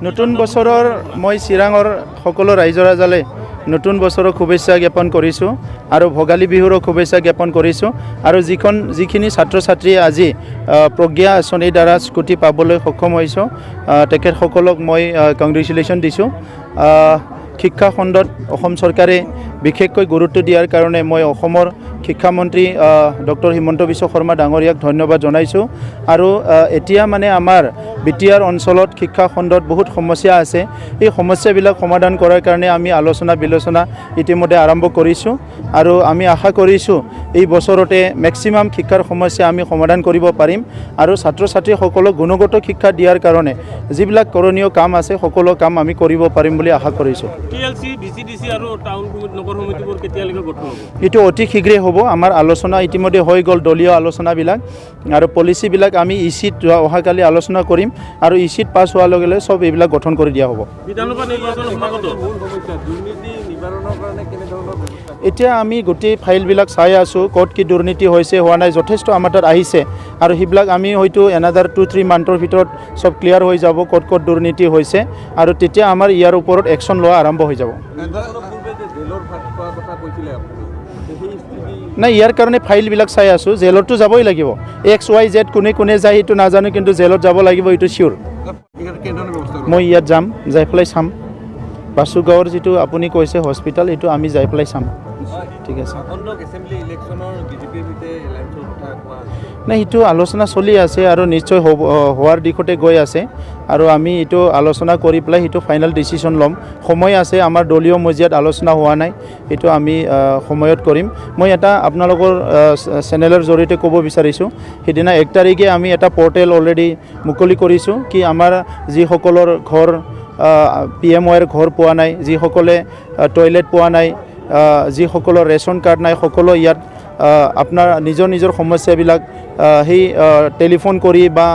নতুন বছৰৰ মই চিৰাঙৰ সকলো ৰাইজৰ আজালে নতুন বছৰৰ শুভেচ্ছা জ্ঞাপন কৰিছোঁ আৰু ভোগালী বিহুৰ শুভেচ্ছা জ্ঞাপন কৰিছোঁ আৰু যিখিনি ছাত্ৰ ছাত্ৰীয়ে আজি প্ৰজ্ঞা আঁচনিৰ দ্বাৰা স্কুটি পাবলৈ সক্ষম হৈছোঁ তেখেতসকলক মই কংগ্ৰেচুলেশ্যন দিছোঁ। শিক্ষা খণ্ডত অসম চৰকাৰে বিশেষকৈ গুৰুত্ব দিয়াৰ কাৰণে মই অসমৰ শিক্ষামন্ত্ৰী ডক্টৰ হিমন্ত বিশ্ব শৰ্মা ডাঙৰীয়াক ধন্যবাদ জনাইছোঁ। আৰু এতিয়া মানে আমাৰ বিটিআৰ অঞ্চলত শিক্ষা খণ্ডত বহুত সমস্যা আছে। এই সমস্যাবিলাক সমাধান কৰাৰ কাৰণে আমি আলোচনা বিলোচনা ইতিমধ্যে আৰম্ভ কৰিছোঁ আৰু আমি আশা কৰিছোঁ এই বছৰতে মেক্সিমাম শিক্ষাৰ সমস্যা আমি সমাধান কৰিব পাৰিম আৰু ছাত্ৰ ছাত্ৰীসকলক গুণগত শিক্ষা দিয়াৰ কাৰণে যিবিলাক কৰণীয় কাম আছে সকলো কাম আমি কৰিব পাৰিম বুলি আশা কৰিছোঁ। এইটো অতি শীঘ্ৰে হ'ব। আমাৰ আলোচনা ইতিমধ্যে হৈ গ'ল, দলীয় আলোচনাবিলাক আৰু পলিচিবিলাক আমি ইচিত অহাকালি আলোচনা কৰিম আৰু ইচিত পাছ হোৱাৰ লগে লগে চব এইবিলাক গঠন কৰি দিয়া হ'ব। এতিয়া আমি গোটেই ফাইলবিলাক চাই আছোঁ, ক'ত কি দুৰ্নীতি হৈছে হোৱা নাই, যথেষ্ট আমাৰ তাত আহিছে আৰু সেইবিলাক আমি হয়তো এনাদাৰ 2-3 মান্থৰ ভিতৰত চব ক্লিয়াৰ হৈ যাব ক'ত ক'ত দুৰ্নীতি হৈছে আৰু তেতিয়া আমাৰ ইয়াৰ ওপৰত একশ্যন লোৱা আৰম্ভ হৈ যাব। নাই, ইয়াৰ কাৰণে ফাইলবিলাক চাই আছোঁ। জেলততো যাবই লাগিব। XYZ কোনে যায় সেইটো নাজানো, কিন্তু জেলত যাব লাগিব এইটো চিয়'ৰ। মই ইয়াত যাম, যাই পেলাই চাম। বাসুগাঁৱৰ যিটো আপুনি কৈছে হস্পিটেল, এইটো আমি যাই পেলাই চাম। ঠিক আছে। নাই, সেইটো আলোচনা চলি আছে আৰু নিশ্চয় হোৱাৰ দিশতে গৈ আছে আৰু আমি এইটো আলোচনা কৰি পেলাই সেইটো ফাইনেল ডিচিশ্যন ল'ম। সময় আছে, আমাৰ দলীয় মজিয়াত আলোচনা হোৱা নাই, সেইটো আমি সময়ত কৰিম। মই এটা আপোনালোকৰ চেনেলৰ জৰিয়তে ক'ব বিচাৰিছোঁ, সেইদিনা 1 তাৰিখে আমি এটা পৰ্টেল অলৰেডি মুকলি কৰিছোঁ কি আমাৰ যিসকলৰ ঘৰ PMOৰ ঘৰ পোৱা নাই, যিসকলে টয়লেট পোৱা নাই, যিসকলৰ ৰেচন কাৰ্ড নাই, সকলো ইয়াত আপোনাৰ নিজৰ সমস্যাবিলাক সেই টেলিফোন কৰি বা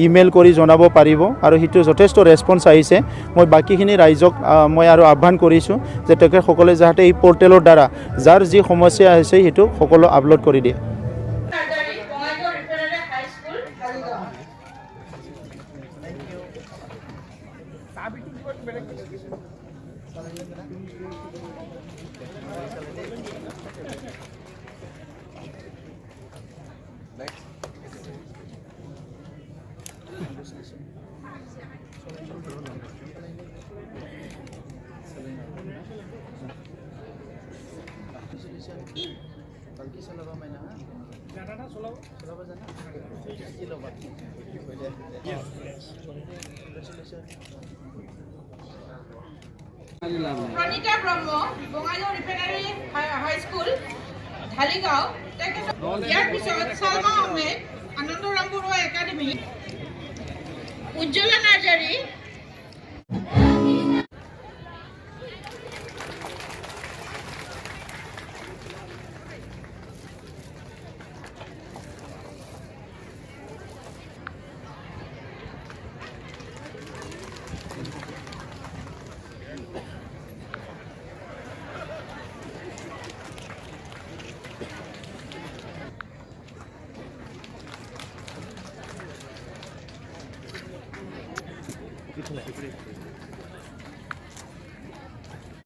ইমেইল কৰি জনাব পাৰিব আৰু সেইটো যথেষ্ট ৰেছপন্স আহিছে। মই বাকীখিনি ৰাইজক মই আৰু আহ্বান কৰিছোঁ যে তেখেতসকলে যাতে এই পৰ্টেলৰ দ্বাৰা যাৰ যি সমস্যা হৈছে সেইটো সকলো আপলোড কৰি দিয়ে। প্ৰণীতা ব্ৰহ্ম, বঙাইগাঁও ৰিফাইনাৰী হাইস্কুল, ঢালিগাঁও। ইয়াৰ পিছত চালমা আহমেদ, আনন্দৰাম বৰুৱা একাডেমী, উজ্জ্বলা নাৰ্জাৰী,